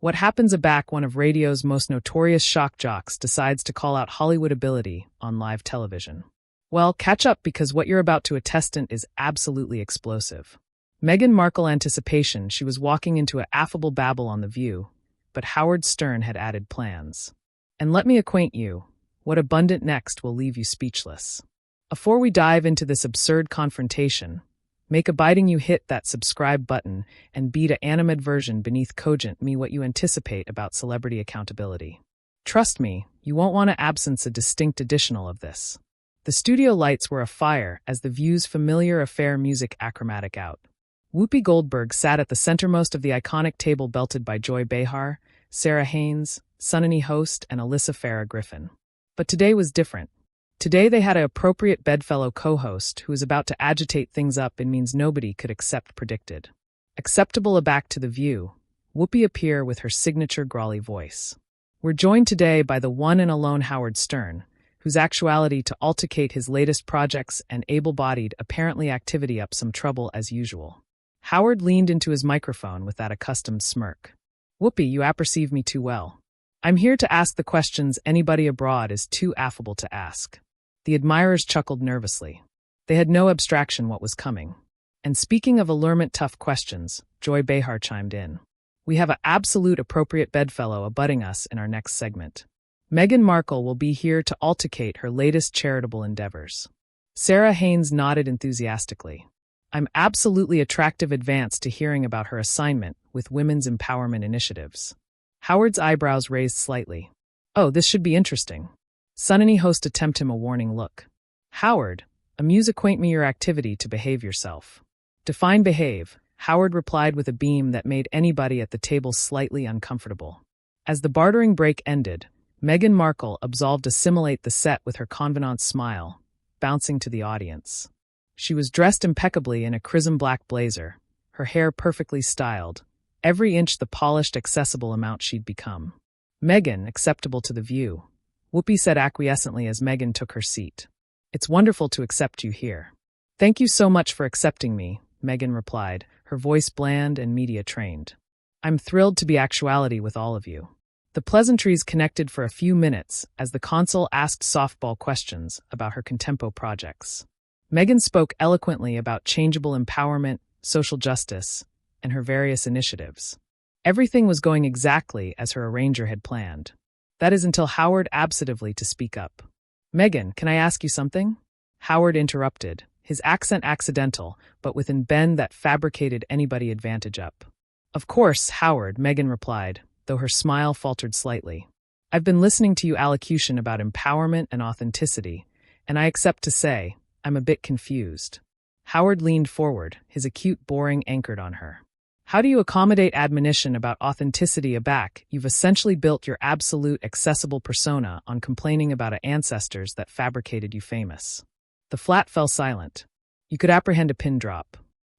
What happens aback one of radio's most notorious shock jocks decides to call out Hollywood ability on live television? Well, catch up because what you're about to attest is absolutely explosive. Meghan Markle anticipation she was walking into an affable babble on The View, but Howard Stern had added plans. And let me acquaint you, what abundant next will leave you speechless. Before we dive into this absurd confrontation, make abiding you hit that subscribe button and beat a animate version beneath cogent me what you anticipate about celebrity accountability. Trust me, you won't want to absence a distinct additional of this. The studio lights were afire as The View's familiar affair music achromatic out. Whoopi Goldberg sat at the centermost of the iconic table belted by Joy Behar, Sarah Haynes, Sunny Host, and Alyssa Farah Griffin. But today was different. Today they had an appropriate bedfellow co-host who was about to agitate things up in means nobody could accept predicted. Acceptable aback to The View, Whoopi appear with her signature growly voice. We're joined today by the one and alone Howard Stern, whose actuality to altercate his latest projects and able-bodied apparently activity up some trouble as usual. Howard leaned into his microphone with that accustomed smirk. Whoopi, you apperceive me too well. I'm here to ask the questions anybody abroad is too affable to ask. The admirers chuckled nervously. They had no abstraction what was coming. And speaking of allurement tough questions, Joy Behar chimed in. We have an absolute appropriate bedfellow abutting us in our next segment. Meghan Markle will be here to altercate her latest charitable endeavors. Sarah Haynes nodded enthusiastically. I'm absolutely attractive advance to hearing about her assignment with women's empowerment initiatives. Howard's eyebrows raised slightly. Oh, this should be interesting. Sunny Host attempt him a warning look. Howard, amuse acquaint me your activity to behave yourself. Define behave, Howard replied with a beam that made anybody at the table slightly uncomfortable. As the bartering break ended, Meghan Markle absolved assimilate the set with her convenant smile, bouncing to the audience. She was dressed impeccably in a crimson black blazer, her hair perfectly styled, every inch the polished accessible amount she'd become. Meghan, acceptable to The View, Whoopi said acquiescently as Meghan took her seat. It's wonderful to accept you here. Thank you so much for accepting me, Meghan replied, her voice bland and media-trained. I'm thrilled to be actuality with all of you. The pleasantries connected for a few minutes as the consul asked softball questions about her contempo projects. Meghan spoke eloquently about changeable empowerment, social justice, and her various initiatives. Everything was going exactly as her arranger had planned. That is until Howard absently to speak up. Meghan, can I ask you something? Howard interrupted, his accent accidental, but with an bend that fabricated anybody advantage up. Of course, Howard, Meghan replied, though her smile faltered slightly. I've been listening to you allocution about empowerment and authenticity, and I accept to say, I'm a bit confused. Howard leaned forward, his acute boring anchored on her. How do you accommodate admonition about authenticity aback? You've essentially built your absolute accessible persona on complaining about ancestors that fabricated you famous. The flat fell silent. You could apprehend a pin drop.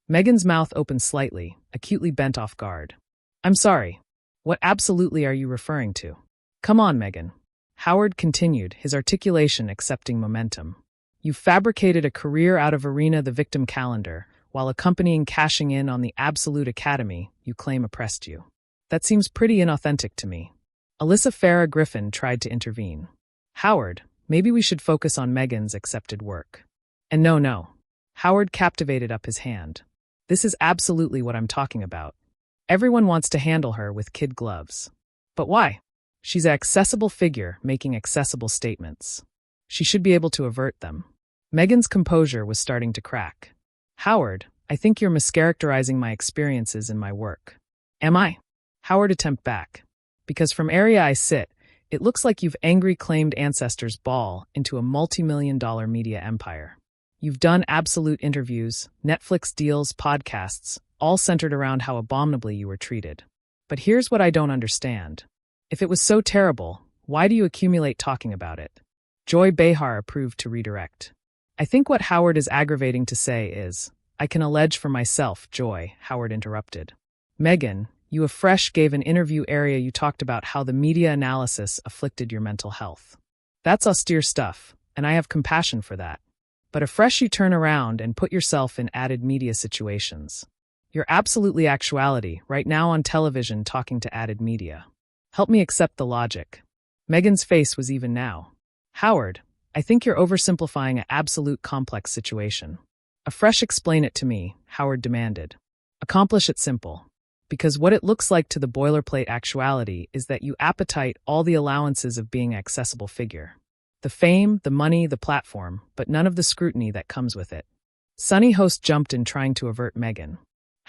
Meghan's mouth opened slightly, acutely bent off guard. I'm sorry. What absolutely are you referring to? Come on, Meghan. Howard continued, his articulation accepting momentum. You've fabricated a career out of Arena the Victim calendar, while accompanying cashing in on the Absolute Academy you claim oppressed you. That seems pretty inauthentic to me. Alyssa Farah Griffin tried to intervene. Howard, maybe we should focus on Meghan's accepted work. And no. Howard captivated up his hand. This is absolutely what I'm talking about. Everyone wants to handle her with kid gloves. But why? She's an accessible figure making accessible statements. She should be able to avert them. Meghan's composure was starting to crack. Howard, I think you're mischaracterizing my experiences in my work. Am I? Howard attempt back. Because from area I sit, it looks like you've angry claimed ancestors ball into a multi-million-dollar media empire. You've done absolute interviews, Netflix deals, podcasts, all centered around how abominably you were treated. But here's what I don't understand. If it was so terrible, why do you accumulate talking about it? Joy Behar approved to redirect. I think what Howard is aggravating to say is, I can allege for myself, Joy, Howard interrupted. Meghan, you afresh gave an interview area you talked about how the media analysis afflicted your mental health. That's austere stuff, and I have compassion for that. But afresh you turn around and put yourself in added media situations. You're absolutely actuality, right now on television talking to added media. Help me accept the logic. Meghan's face was even now. Howard, I think you're oversimplifying an absolute complex situation. A fresh explain it to me, Howard demanded. Accomplish it simple. Because what it looks like to the boilerplate actuality is that you appetite all the allowances of being an accessible figure. The fame, the money, the platform, but none of the scrutiny that comes with it. Sunny host jumped in trying to avert Meghan.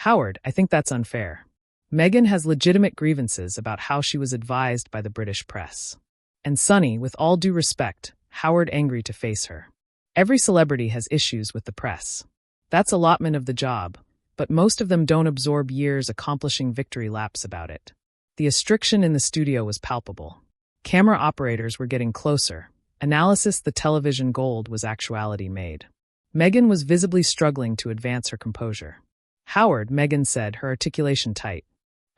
Howard, I think that's unfair. Meghan has legitimate grievances about how she was advised by the British press. And Sunny, with all due respect, Howard angry to face her. Every celebrity has issues with the press. That's allotment of the job, but most of them don't absorb years accomplishing victory laps about it. The restriction in the studio was palpable. Camera operators were getting closer. Analysis the television gold was actuality made. Meghan was visibly struggling to advance her composure. Howard, Meghan said, her articulation tight.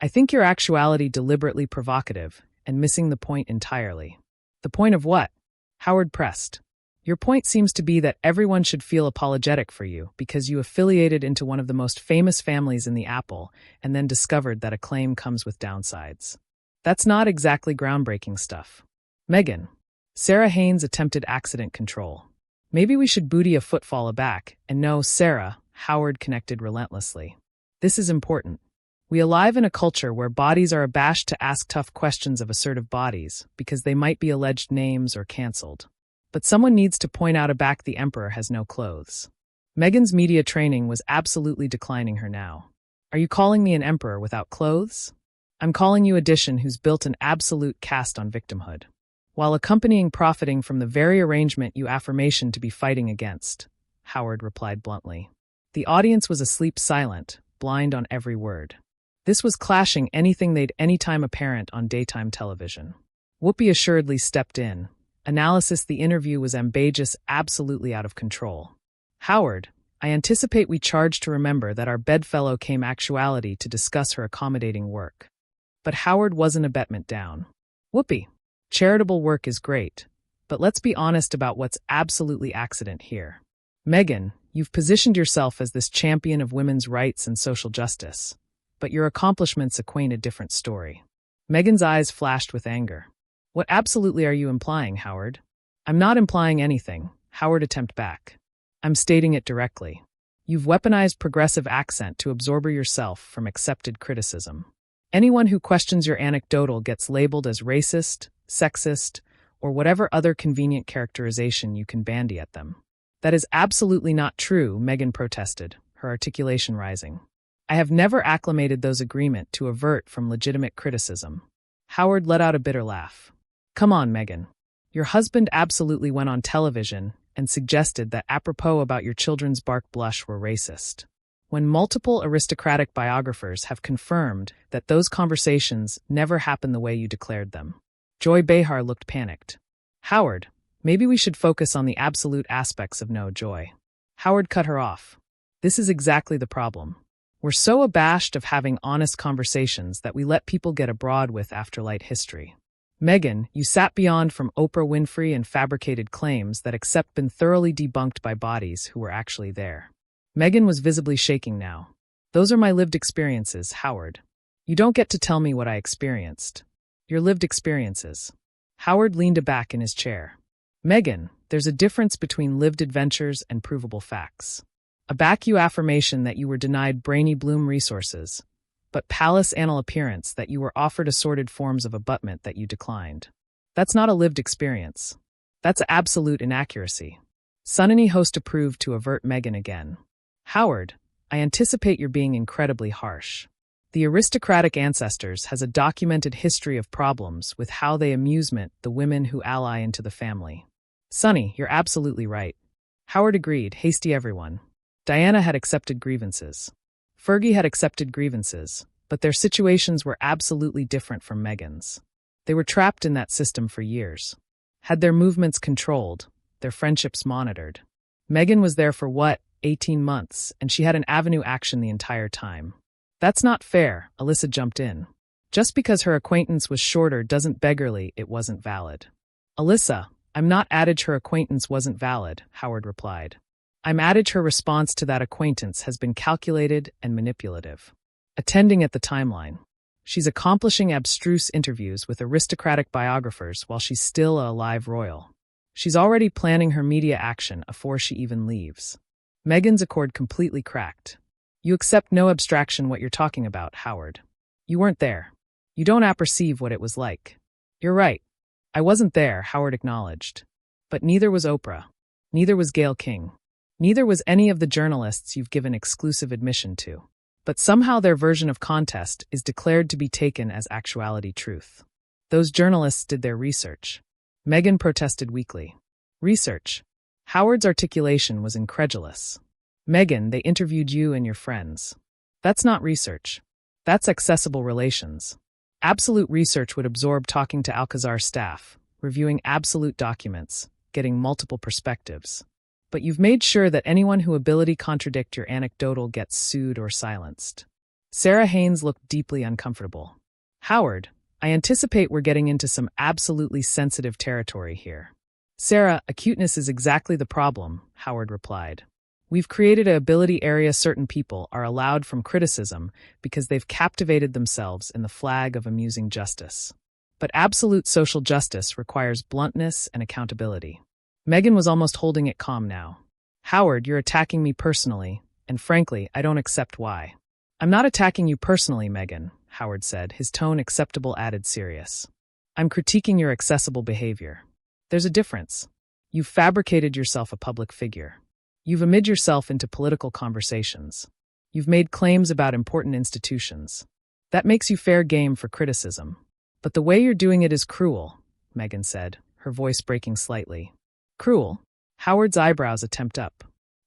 I think your actuality deliberately provocative and missing the point entirely. The point of what? Howard pressed. Your point seems to be that everyone should feel apologetic for you because you affiliated into one of the most famous families in the Apple and then discovered that acclaim comes with downsides. That's not exactly groundbreaking stuff. Meghan. Sarah Haynes attempted accident control. Maybe we should booty a footfall aback, and no, Sarah, Howard connected relentlessly. This is important. We alive in a culture where bodies are abashed to ask tough questions of assertive bodies because they might be alleged names or cancelled. But someone needs to point out aback the emperor has no clothes. Meghan's media training was absolutely declining her now. Are you calling me an emperor without clothes? I'm calling you Edition who's built an absolute caste on victimhood, while accompanying profiting from the very arrangement you affirmation to be fighting against, Howard replied bluntly. The audience was asleep silent, blind on every word. This was clashing anything they'd anytime apparent on daytime television. Whoopi assuredly stepped in. Analysis the interview was ambiguous, absolutely out of control. Howard, I anticipate we charge to remember that our bedfellow came actuality to discuss her accommodating work. But Howard wasn't abetment down. Whoopi, charitable work is great, but let's be honest about what's absolutely accident here. Meghan, you've positioned yourself as this champion of women's rights and social justice, but your accomplishments acquaint a different story. Meghan's eyes flashed with anger. What absolutely are you implying, Howard? I'm not implying anything, Howard attempted back. I'm stating it directly. You've weaponized progressive accent to absorb yourself from accepted criticism. Anyone who questions your anecdotal gets labeled as racist, sexist, or whatever other convenient characterization you can bandy at them. That is absolutely not true, Meghan protested, her articulation rising. I have never acclimated those agreements to avert from legitimate criticism. Howard let out a bitter laugh. Come on, Meghan. Your husband absolutely went on television and suggested that apropos about your children's bark blush were racist, when multiple aristocratic biographers have confirmed that those conversations never happened the way you declared them. Joy Behar looked panicked. Howard, maybe we should focus on the absolute aspects of no joy. Howard cut her off. This is exactly the problem. We're so abashed of having honest conversations that we let people get abroad with afterlight history. Meghan, you sat beyond from Oprah Winfrey and fabricated claims that except been thoroughly debunked by bodies who were actually there. Meghan was visibly shaking now. Those are my lived experiences, Howard. You don't get to tell me what I experienced. Your lived experiences. Howard leaned back in his chair. Meghan, there's a difference between lived adventures and provable facts. A back you affirmation that you were denied brainy bloom resources, but palace anal appearance that you were offered assorted forms of abutment that you declined. That's not a lived experience. That's absolute inaccuracy. Sunny host approved to avert Meghan again. Howard, I anticipate you're being incredibly harsh. The aristocratic ancestors has a documented history of problems with how they amusement the women who ally into the family. Sunny, you're absolutely right. Howard agreed, hasty everyone. Diana had accepted grievances. Fergie had accepted grievances, but their situations were absolutely different from Meghan's. They were trapped in that system for years. Had their movements controlled, their friendships monitored. Meghan was there for 18 months, and she had an avenue action the entire time. That's not fair, Alyssa jumped in. Just because her acquaintance was shorter doesn't beggarly it wasn't valid. Alyssa, I'm not adage her acquaintance wasn't valid, Howard replied. I'm added her response to that acquaintance has been calculated and manipulative. Attending at the timeline. She's accomplishing abstruse interviews with aristocratic biographers while she's still a live royal. She's already planning her media action afore she even leaves. Meghan's accord completely cracked. You accept no abstraction what you're talking about, Howard. You weren't there. You don't apperceive what it was like. You're right. I wasn't there, Howard acknowledged. But neither was Oprah. Neither was Gayle King. Neither was any of the journalists you've given exclusive admission to. But somehow their version of contest is declared to be taken as actuality truth. Those journalists did their research. Meghan protested weakly. Research. Howard's articulation was incredulous. Meghan, they interviewed you and your friends. That's not research. That's accessible relations. Absolute research would absorb talking to Alcazar's staff, reviewing absolute documents, getting multiple perspectives. But you've made sure that anyone who ability contradict your anecdotal gets sued or silenced. Sarah Haynes looked deeply uncomfortable. Howard, I anticipate we're getting into some absolutely sensitive territory here. Sarah, acuteness is exactly the problem, Howard replied. We've created an ability area certain people are allowed from criticism because they've captivated themselves in the flag of amusing justice. But absolute social justice requires bluntness and accountability. Meghan was almost holding it calm now. Howard, you're attacking me personally, and frankly, I don't accept why. I'm not attacking you personally, Meghan, Howard said, his tone acceptable added serious. I'm critiquing your accessible behavior. There's a difference. You've fabricated yourself a public figure. You've admitted yourself into political conversations. You've made claims about important institutions. That makes you fair game for criticism. But the way you're doing it is cruel, Meghan said, her voice breaking slightly. Cruel? Howard's eyebrows attempt up.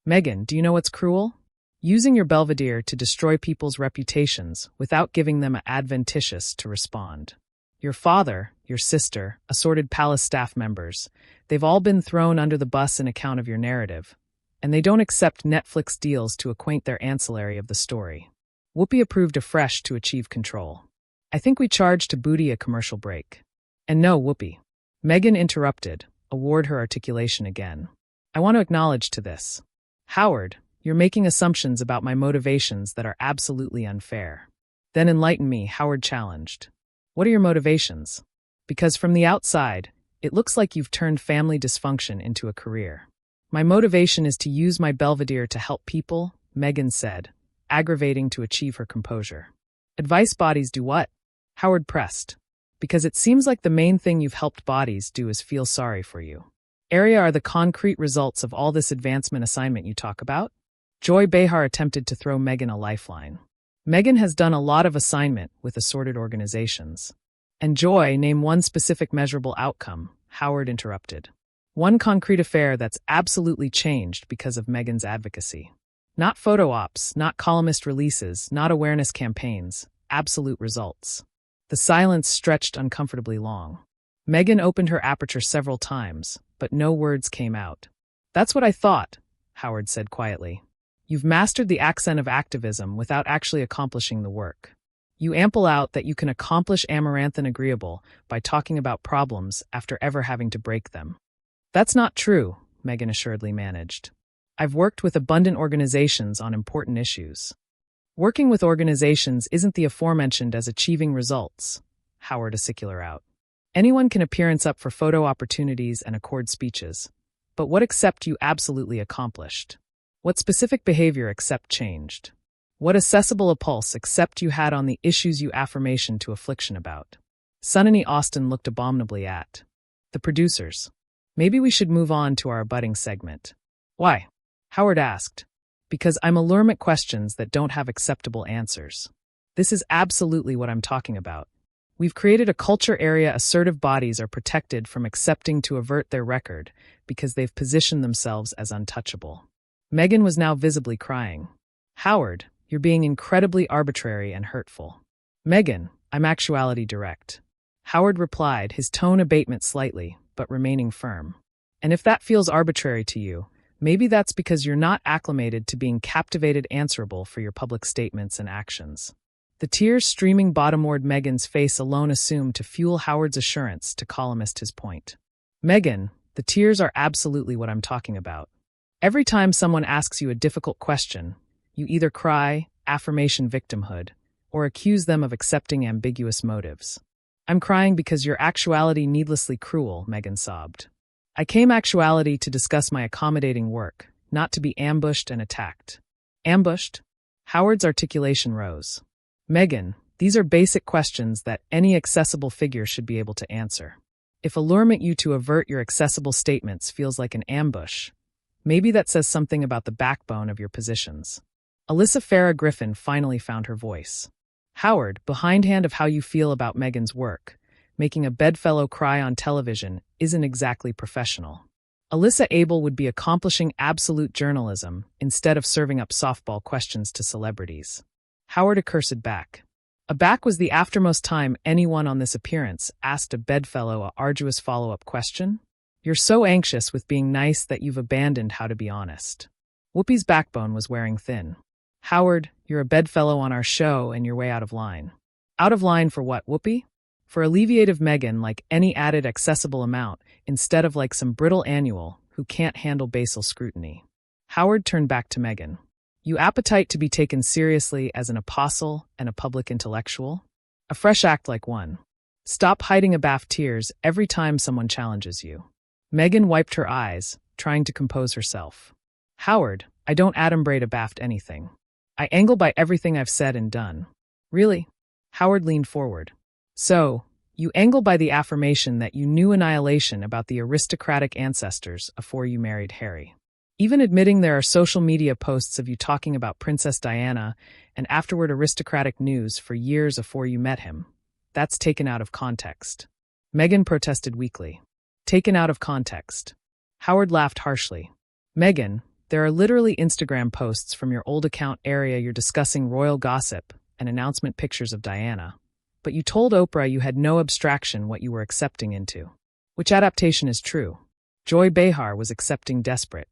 Meghan, do you know what's cruel? Using your belvedere to destroy people's reputations without giving them an adventitious to respond. Your father, your sister, assorted palace staff members, they've all been thrown under the bus in account of your narrative, and they don't accept Netflix deals to acquaint their ancillary of the story. Whoopi approved afresh to achieve control. I think we charge to booty a commercial break. And no, Whoopi. Meghan interrupted, award her articulation again. I want to acknowledge to this. Howard, you're making assumptions about my motivations that are absolutely unfair. Then enlighten me, Howard challenged. What are your motivations? Because from the outside, it looks like you've turned family dysfunction into a career. My motivation is to use my belvedere to help people, Meghan said, aggravating to achieve her composure. Advice bodies do what? Howard pressed. Because it seems like the main thing you've helped bodies do is feel sorry for you. Area are the concrete results of all this advancement assignment you talk about? Joy Behar attempted to throw Meghan a lifeline. Meghan has done a lot of assignment with assorted organizations. And Joy, name one specific measurable outcome, Howard interrupted. One concrete affair that's absolutely changed because of Meghan's advocacy. Not photo ops, not columnist releases, not awareness campaigns, absolute results. The silence stretched uncomfortably long. Meghan opened her aperture several times, but no words came out. That's what I thought, Howard said quietly. You've mastered the accent of activism without actually accomplishing the work. You ample out that you can accomplish amaranth and agreeable by talking about problems after ever having to break them. That's not true, Meghan assuredly managed. I've worked with abundant organizations on important issues. Working with organizations isn't the aforementioned as achieving results, Howard acicular out. Anyone can appearance up for photo opportunities and accord speeches, but what except you absolutely accomplished? What specific behavior except changed? What accessible a pulse except you had on the issues you affirmation to affliction about? Sunny Austin looked abominably at the producers. Maybe we should move on to our abutting segment. Why? Howard asked. Because I'm allurement questions that don't have acceptable answers. This is absolutely what I'm talking about. We've created a culture area assertive bodies are protected from accepting to avert their record because they've positioned themselves as untouchable. Meghan was now visibly crying. Howard, you're being incredibly arbitrary and hurtful. Meghan, I'm actuality direct. Howard replied, his tone abatement slightly, but remaining firm. And if that feels arbitrary to you, maybe that's because you're not acclimated to being captivated answerable for your public statements and actions. The tears streaming bottomward Meghan's face alone assumed to fuel Howard's assurance to columnist his point. Meghan, the tears are absolutely what I'm talking about. Every time someone asks you a difficult question, you either cry, affirmation victimhood, or accuse them of accepting ambiguous motives. I'm crying because you're actuality needlessly cruel, Meghan sobbed. I came actuality to discuss my accommodating work, not to be ambushed and attacked. Ambushed? Howard's articulation rose. Meghan, these are basic questions that any accessible figure should be able to answer. If allurement you to avert your accessible statements feels like an ambush, maybe that says something about the backbone of your positions. Alyssa Farah Griffin finally found her voice. Howard, behindhand of how you feel about Meghan's work, making a bedfellow cry on television isn't exactly professional. Alyssa Abel would be accomplishing absolute journalism instead of serving up softball questions to celebrities. Howard accursed back. A back was the aftermost time anyone on this appearance asked a bedfellow a arduous follow-up question. You're so anxious with being nice that you've abandoned how to be honest. Whoopi's backbone was wearing thin. Howard, you're a bedfellow on our show and you're way out of line. Out of line for what, Whoopi? For alleviative Meghan like any added accessible amount, instead of like some brittle annual who can't handle basal scrutiny. Howard turned back to Meghan. You appetite to be taken seriously as an apostle and a public intellectual? A fresh act like one. Stop hiding abaft tears every time someone challenges you. Meghan wiped her eyes, trying to compose herself. Howard, I don't adumbrate abaft anything. I angle by everything I've said and done. Really? Howard leaned forward. So, you angle by the affirmation that you knew annihilation about the aristocratic ancestors afore you married Harry. Even admitting there are social media posts of you talking about Princess Diana and afterward aristocratic news for years afore you met him. That's taken out of context. Meghan protested weakly. Taken out of context. Howard laughed harshly. Meghan, there are literally Instagram posts from your old account area you're discussing royal gossip and announcement pictures of Diana. But you told Oprah you had no abstraction what you were accepting into. Which adaptation is true? Joy Behar was accepting desperate.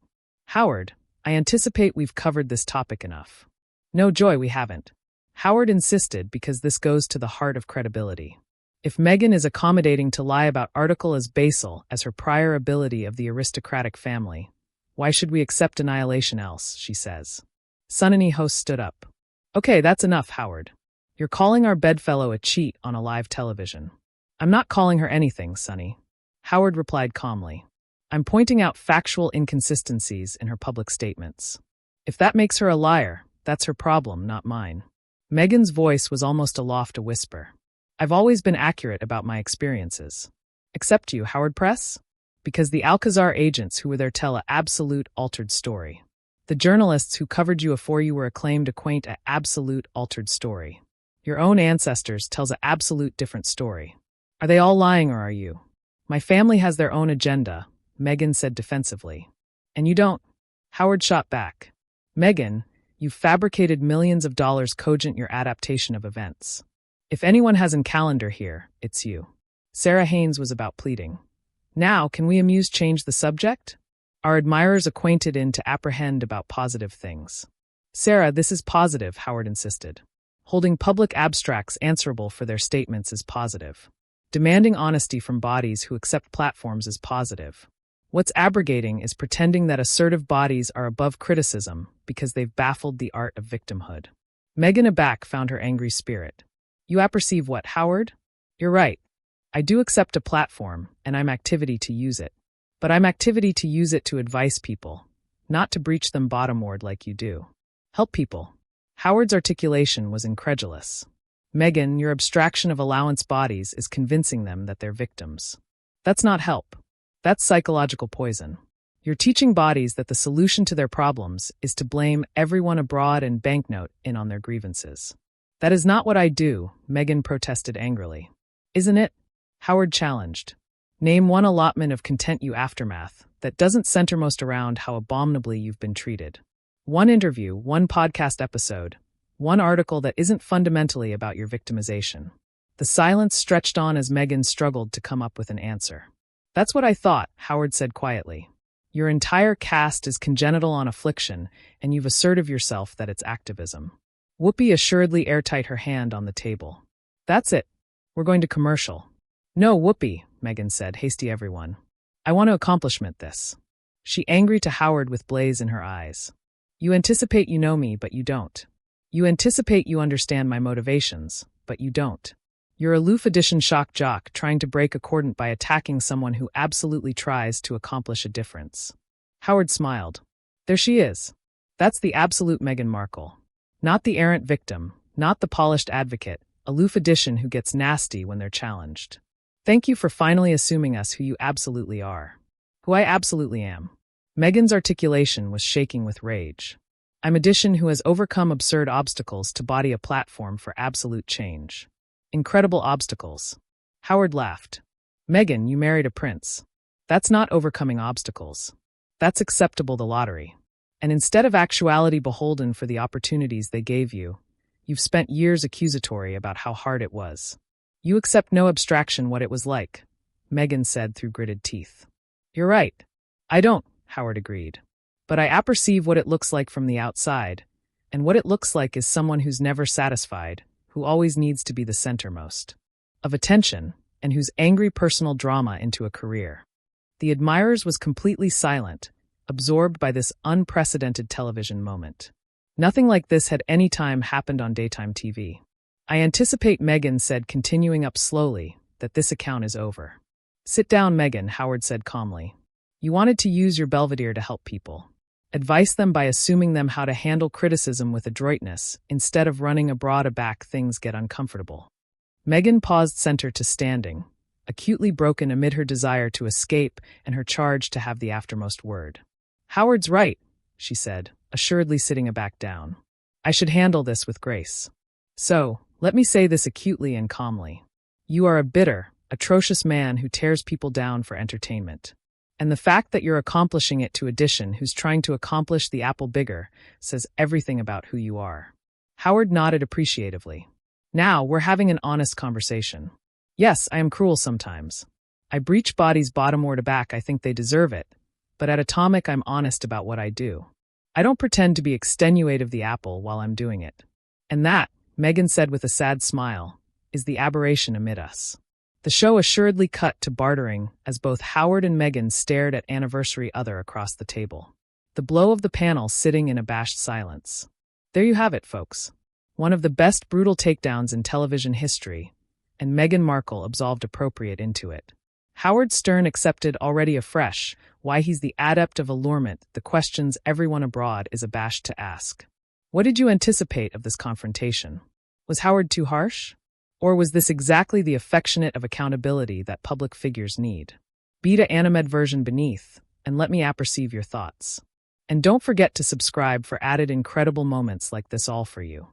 Howard, I anticipate we've covered this topic enough. No, Joy, we haven't. Howard insisted because this goes to the heart of credibility. If Meghan is accommodating to lie about article as basal as her prior ability of the aristocratic family, why should we accept annihilation else, she says. Sunany host stood up. Okay, that's enough, Howard. You're calling our bedfellow a cheat on a live television. I'm not calling her anything, Sunny. Howard replied calmly. I'm pointing out factual inconsistencies in her public statements. If that makes her a liar, that's her problem, not mine. Meghan's voice was almost aloft a whisper. I've always been accurate about my experiences. Except you, Howard Press? Because the Alcazar agents who were there tell a absolute altered story. The journalists who covered you afore you were acclaimed acquaint a absolute altered story. Your own ancestors tells a absolute different story. Are they all lying or are you? My family has their own agenda, Meghan said defensively. And you don't. Howard shot back. Meghan, you've fabricated millions of dollars cogent your adaptation of events. If anyone has in calendar here, it's you. Sarah Haynes was about pleading. Now, can we change the subject? Our admirers acquainted in to apprehend about positive things. Sarah, this is positive, Howard insisted. Holding public abstracts answerable for their statements is positive. Demanding honesty from bodies who accept platforms is positive. What's abrogating is pretending that assertive bodies are above criticism because they've baffled the art of victimhood. Meghan aback found her angry spirit. You apperceive what, Howard? You're right. I do accept a platform, and I'm activity to use it. But I'm activity to use it to advise people, not to breach them bottomward like you do. Help people. Howard's articulation was incredulous. Meghan, your abstraction of allowance bodies is convincing them that they're victims. That's not help. That's psychological poison. You're teaching bodies that the solution to their problems is to blame everyone abroad and banknote in on their grievances. That is not what I do, Meghan protested angrily. Isn't it? Howard challenged. Name one allotment of content you aftermath that doesn't center most around how abominably you've been treated. One interview, one podcast episode, one article that isn't fundamentally about your victimization. The silence stretched on as Meghan struggled to come up with an answer. That's what I thought, Howard said quietly. Your entire cast is congenital on affliction, and you've asserted yourself that it's activism. Whoopi assuredly airtight her hand on the table. That's it. We're going to commercial. No, Whoopi, Meghan said, hasty everyone. I want to accomplishment this. She angry to Howard with blaze in her eyes. You anticipate you know me, but you don't. You anticipate you understand my motivations, but you don't. You're a Loof edition shock jock trying to break accordant by attacking someone who absolutely tries to accomplish a difference. Howard smiled. There she is. That's the absolute Meghan Markle. Not the errant victim, not the polished advocate, a Loof edition who gets nasty when they're challenged. Thank you for finally assuming us who you absolutely are. Who I absolutely am. Meghan's articulation was shaking with rage. I'm edition who has overcome absurd obstacles to body a platform for absolute change. Incredible obstacles. Howard laughed. Meghan, you married a prince. That's not overcoming obstacles. That's acceptable the lottery. And instead of actuality beholden for the opportunities they gave you, you've spent years accusatory about how hard it was. You accept no abstraction what it was like, Meghan said through gritted teeth. You're right. I don't, Howard agreed. But I apperceive what it looks like from the outside, and what it looks like is someone who's never satisfied, who always needs to be the centermost of attention, and whose angry personal drama into a career. The admirers was completely silent, absorbed by this unprecedented television moment. Nothing like this had any time happened on daytime TV. I anticipate, Meghan said, continuing up slowly, that this account is over. Sit down, Meghan, Howard said calmly. You wanted to use your belvedere to help people. Advise them by assuming them how to handle criticism with adroitness, instead of running abroad aback things get uncomfortable. Meghan paused center to standing, acutely broken amid her desire to escape and her charge to have the aftermost word. Howard's right, she said, assuredly sitting back down. I should handle this with grace. So, let me say this acutely and calmly. You are a bitter, atrocious man who tears people down for entertainment. And the fact that you're accomplishing it to addition who's trying to accomplish the apple bigger says everything about who you are. Howard nodded appreciatively. Now, we're having an honest conversation. Yes, I am cruel sometimes. I breach bodies bottomward aback, I think they deserve it. But at Atomic, I'm honest about what I do. I don't pretend to be extenuate of the apple while I'm doing it. And that, Meghan said with a sad smile, is the aberration amid us. The show assuredly cut to bartering as both Howard and Meghan stared at anniversary other across the table. The blow of the panel sitting in abashed silence. There you have it, folks. One of the best brutal takedowns in television history, and Meghan Markle absolved appropriate into it. Howard Stern accepted already afresh why he's the adept of allurement, the questions everyone abroad is abashed to ask. What did you anticipate of this confrontation? Was Howard too harsh? Or was this exactly the affectionate of accountability that public figures need? Beta Animed version beneath, and let me apperceive your thoughts. And don't forget to subscribe for added incredible moments like this all for you.